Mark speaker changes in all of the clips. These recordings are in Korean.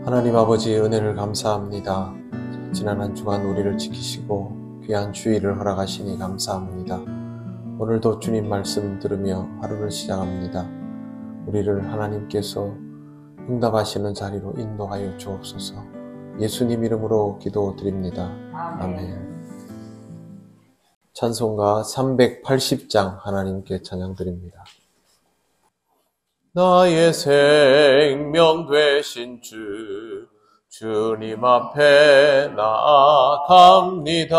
Speaker 1: 하나님 아버지 은혜를 감사합니다. 지난 한 주간 우리를 지키시고 귀한 주일을 허락하시니 감사합니다. 오늘도 주님 말씀 들으며 하루를 시작합니다. 우리를 하나님께서 응답하시는 자리로 인도하여 주옵소서. 예수님 이름으로 기도드립니다. 아멘. 찬송가 380장 하나님께 찬양드립니다. 나의 생명 되신 주, 주님 앞에 나아갑니다.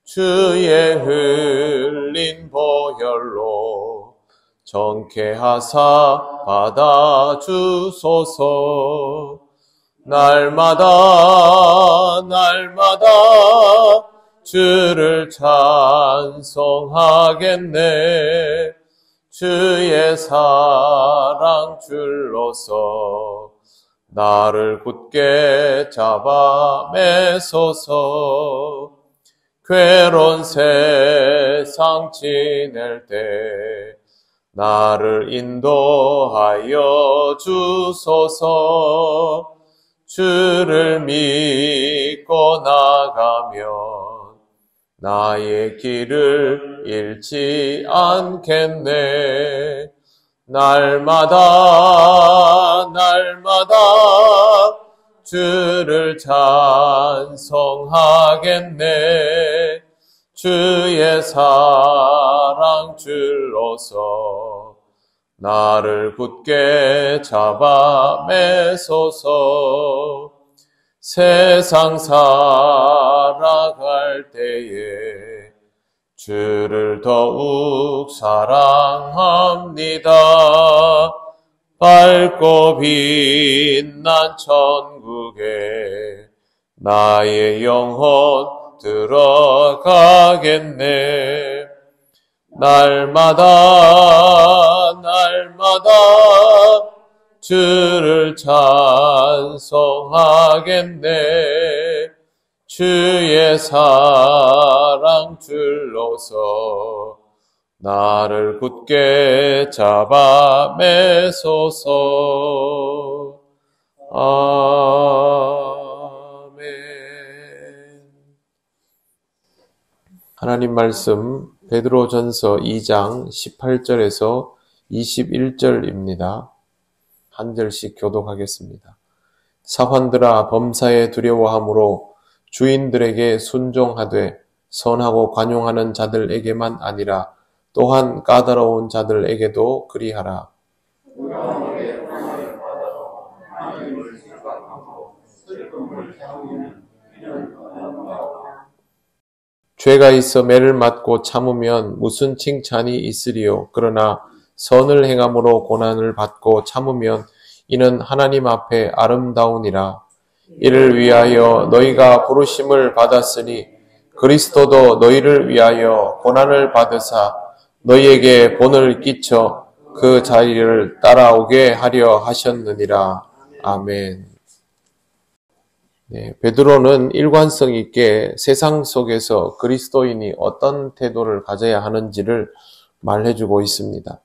Speaker 1: 주의 흘린 보혈로 정케하사 받아주소서. 날마다 주를 찬송하겠네. 주의 사랑 줄로서 나를 굳게 잡아 매소서. 괴로운 세상 지낼 때 나를 인도하여 주소서. 주를 믿고 나가면 나의 길을 잃지 않겠네. 날마다 주를 찬송하겠네. 주의 사랑 줄로서 나를 굳게 잡아 매소서. 세상 살아갈 때에 주를 더욱 사랑합니다. 밝고 빛난 천국에 나의 영혼 들어가겠네. 날마다 주를 찬송하겠네. 주의 사랑 줄로서 나를 굳게 잡아 매소서. 아멘. 하나님 말씀 베드로전서 2장 18절에서 21절입니다. 한 절씩 교독하겠습니다. 사환들아, 범사에 두려워함으로 주인들에게 순종하되 선하고 관용하는 자들에게만 아니라 또한 까다로운 자들에게도 그리하라. 죄가 있어 매를 맞고 참으면 무슨 칭찬이 있으리요. 그러나 선을 행함으로 고난을 받고 참으면 이는 하나님 앞에 아름다우니라. 이를 위하여 너희가 부르심을 받았으니 그리스도도 너희를 위하여 고난을 받으사 너희에게 본을 끼쳐 그 자리를 따라오게 하려 하셨느니라. 아멘. 네, 베드로는 일관성 있게 세상 속에서 그리스도인이 어떤 태도를 가져야 하는지를 말해주고 있습니다.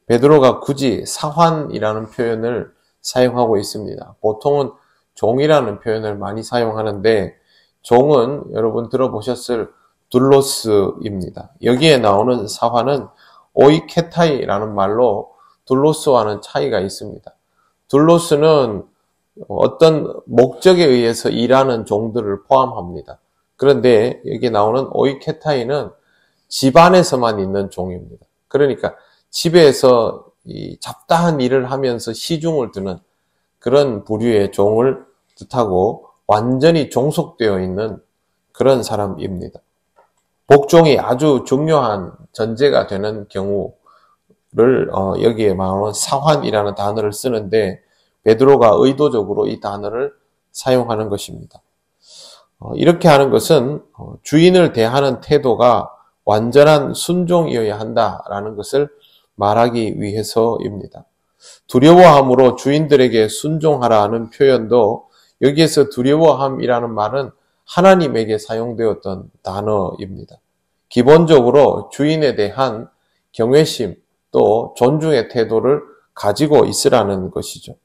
Speaker 1: 베드로가 굳이 사환이라는 표현을 사용하고 있습니다. 보통은 종이라는 표현을 많이 사용하는데 종은 여러분 들어보셨을 둘로스입니다. 여기에 나오는 사환은 오이케타이라는 말로 둘로스와는 차이가 있습니다. 둘로스는 어떤 목적에 의해서 일하는 종들을 포함합니다. 그런데 여기 나오는 오이케타이는 집안에서만 있는 종입니다. 그러니까 집에서 이 잡다한 일을 하면서 시중을 두는 그런 부류의 종을 뜻하고 완전히 종속되어 있는 그런 사람입니다. 복종이 아주 중요한 전제가 되는 경우를 여기에 말하는 사환이라는 단어를 쓰는데 베드로가 의도적으로 이 단어를 사용하는 것입니다. 이렇게 하는 것은 주인을 대하는 태도가 완전한 순종이어야 한다라는 것을 말하기 위해서입니다. 두려워함으로 주인들에게 순종하라는 표현도 여기에서 두려워함이라는 말은 하나님에게 사용되었던 단어입니다. 기본적으로 주인에 대한 경외심 또 존중의 태도를 가지고 있으라는 것이죠.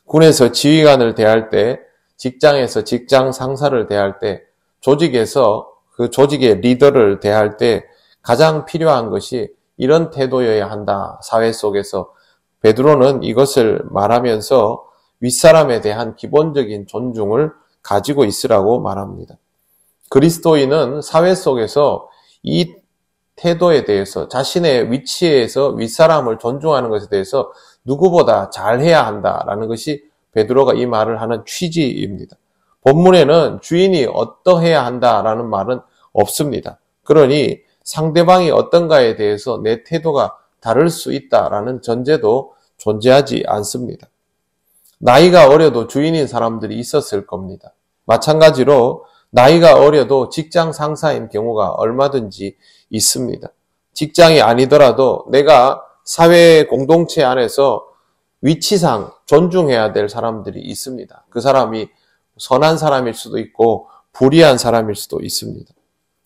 Speaker 1: 군에서 지휘관을 대할 때, 직장에서 직장 상사를 대할 때, 조직에서 그 조직의 리더를 대할 때 가장 필요한 것이 이런 태도여야 한다. 사회 속에서 베드로는 이것을 말하면서 윗사람에 대한 기본적인 존중을 가지고 있으라고 말합니다. 그리스도인은 사회 속에서 이 태도에 대해서 자신의 위치에서 윗사람을 존중하는 것에 대해서 누구보다 잘해야 한다라는 것이 베드로가 이 말을 하는 취지입니다. 본문에는 주인이 어떠해야 한다라는 말은 없습니다. 그러니 상대방이 어떤가에 대해서 내 태도가 다를 수 있다라는 전제도 존재하지 않습니다. 나이가 어려도 주인인 사람들이 있었을 겁니다. 마찬가지로 나이가 어려도 직장 상사인 경우가 얼마든지 있습니다. 직장이 아니더라도 내가 사회 공동체 안에서 위치상 존중해야 될 사람들이 있습니다. 그 사람이 선한 사람일 수도 있고 불의한 사람일 수도 있습니다.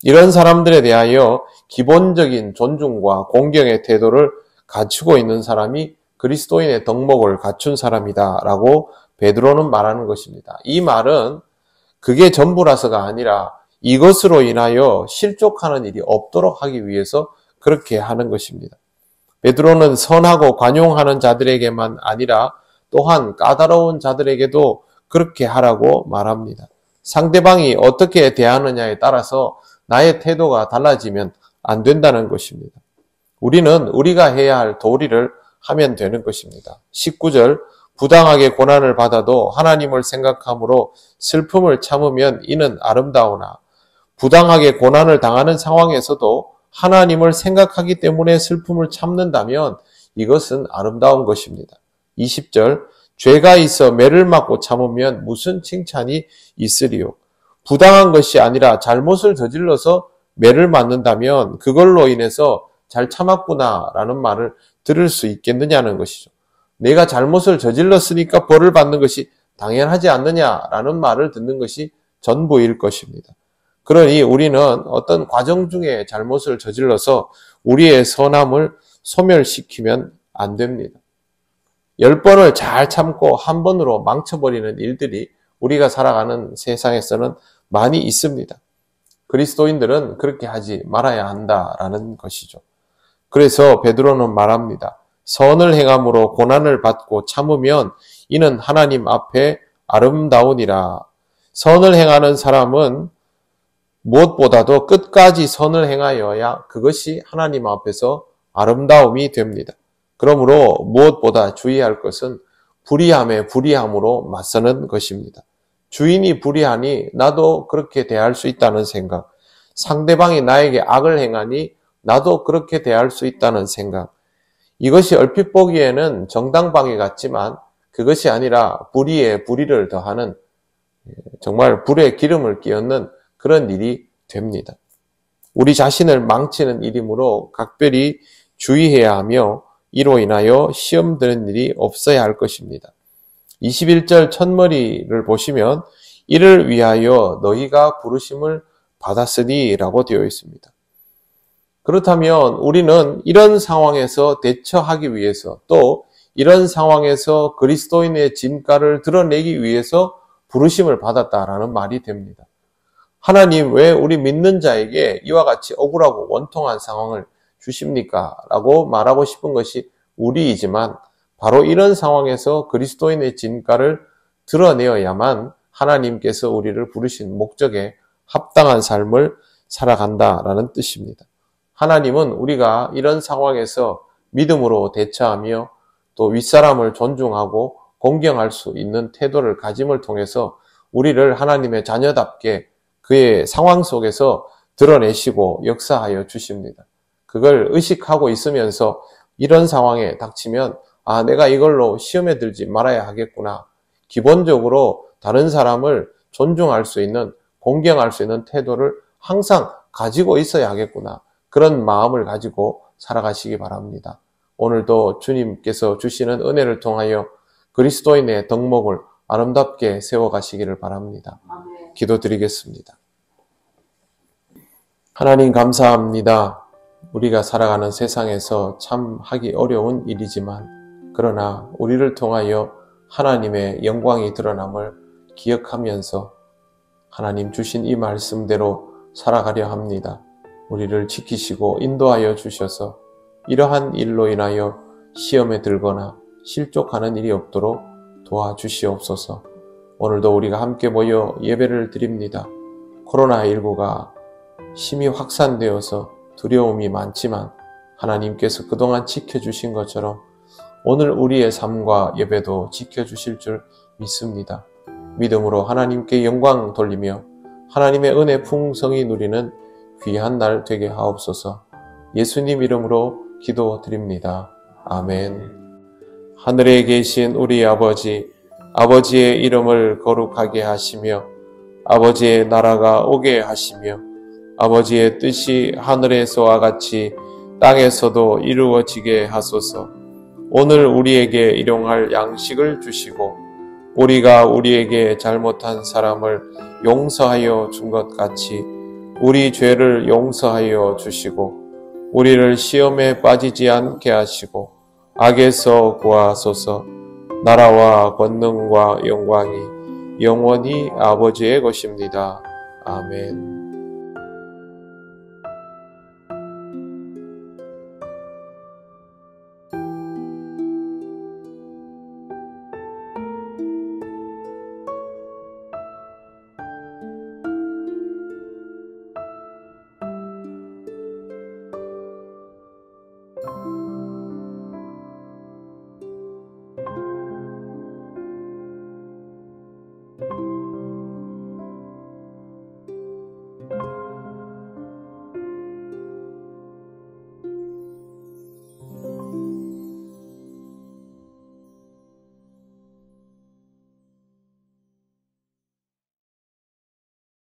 Speaker 1: 이런 사람들에 대하여 기본적인 존중과 공경의 태도를 갖추고 있는 사람이 그리스도인의 덕목을 갖춘 사람이다 라고 베드로는 말하는 것입니다. 이 말은 그게 전부라서가 아니라 이것으로 인하여 실족하는 일이 없도록 하기 위해서 그렇게 하는 것입니다. 베드로는 선하고 관용하는 자들에게만 아니라 또한 까다로운 자들에게도 그렇게 하라고 말합니다. 상대방이 어떻게 대하느냐에 따라서 나의 태도가 달라지면 안 된다는 것입니다. 우리는 우리가 해야 할 도리를 하면 되는 것입니다. 19절 부당하게 고난을 받아도 하나님을 생각함으로 슬픔을 참으면 이는 아름다우나 부당하게 고난을 당하는 상황에서도 하나님을 생각하기 때문에 슬픔을 참는다면 이것은 아름다운 것입니다. 20절 죄가 있어 매를 맞고 참으면 무슨 칭찬이 있으리요. 부당한 것이 아니라 잘못을 저질러서 매를 맞는다면 그걸로 인해서 잘 참았구나라는 말을 들을 수 있겠느냐는 것이죠. 내가 잘못을 저질렀으니까 벌을 받는 것이 당연하지 않느냐라는 말을 듣는 것이 전부일 것입니다. 그러니 우리는 어떤 과정 중에 잘못을 저질러서 우리의 선함을 소멸시키면 안 됩니다. 10번을 잘 참고 한 번으로 망쳐버리는 일들이 우리가 살아가는 세상에서는 많이 있습니다. 그리스도인들은 그렇게 하지 말아야 한다라는 것이죠. 그래서 베드로는 말합니다. 선을 행함으로 고난을 받고 참으면 이는 하나님 앞에 아름다우니라. 선을 행하는 사람은 무엇보다도 끝까지 선을 행하여야 그것이 하나님 앞에서 아름다움이 됩니다. 그러므로 무엇보다 주의할 것은 불의함에 불의함으로 맞서는 것입니다. 주인이 불의하니 나도 그렇게 대할 수 있다는 생각, 상대방이 나에게 악을 행하니 나도 그렇게 대할 수 있다는 생각, 이것이 얼핏 보기에는 정당방위 같지만 그것이 아니라 불의에 불의를 더하는 정말 불에 기름을 끼얹는 그런 일이 됩니다. 우리 자신을 망치는 일이므로 각별히 주의해야 하며 이로 인하여 시험 드는 일이 없어야 할 것입니다. 21절 첫머리를 보시면 이를 위하여 너희가 부르심을 받았으니 라고 되어 있습니다. 그렇다면 우리는 이런 상황에서 대처하기 위해서 또 이런 상황에서 그리스도인의 진가를 드러내기 위해서 부르심을 받았다라는 말이 됩니다. 하나님 왜 우리 믿는 자에게 이와 같이 억울하고 원통한 상황을 주십니까? 라고 말하고 싶은 것이 우리이지만 바로 이런 상황에서 그리스도인의 진가를 드러내어야만 하나님께서 우리를 부르신 목적에 합당한 삶을 살아간다라는 뜻입니다. 하나님은 우리가 이런 상황에서 믿음으로 대처하며 또 윗사람을 존중하고 공경할 수 있는 태도를 가짐을 통해서 우리를 하나님의 자녀답게 그의 상황 속에서 드러내시고 역사하여 주십니다. 그걸 의식하고 있으면서 이런 상황에 닥치면 내가 이걸로 시험에 들지 말아야 하겠구나. 기본적으로 다른 사람을 존중할 수 있는, 공경할 수 있는 태도를 항상 가지고 있어야 하겠구나. 그런 마음을 가지고 살아가시기 바랍니다. 오늘도 주님께서 주시는 은혜를 통하여 그리스도인의 덕목을 아름답게 세워가시기를 바랍니다. 기도드리겠습니다. 하나님 감사합니다. 우리가 살아가는 세상에서 참 하기 어려운 일이지만 그러나 우리를 통하여 하나님의 영광이 드러남을 기억하면서 하나님 주신 이 말씀대로 살아가려 합니다. 우리를 지키시고 인도하여 주셔서 이러한 일로 인하여 시험에 들거나 실족하는 일이 없도록 도와주시옵소서. 오늘도 우리가 함께 모여 예배를 드립니다. 코로나19가 심히 확산되어서 두려움이 많지만 하나님께서 그동안 지켜주신 것처럼 오늘 우리의 삶과 예배도 지켜주실 줄 믿습니다. 믿음으로 하나님께 영광 돌리며 하나님의 은혜 풍성히 누리는 귀한 날 되게 하옵소서. 예수님 이름으로 기도드립니다. 아멘. 하늘에 계신 우리 아버지, 아버지의 이름을 거룩하게 하시며 아버지의 나라가 오게 하시며 아버지의 뜻이 하늘에서와 같이 땅에서도 이루어지게 하소서. 오늘 우리에게 일용할 양식을 주시고 우리가 우리에게 잘못한 사람을 용서하여 준 것 같이 우리 죄를 용서하여 주시고 우리를 시험에 빠지지 않게 하시고 악에서 구하소서. 나라와 권능과 영광이 영원히 아버지의 것입니다. 아멘.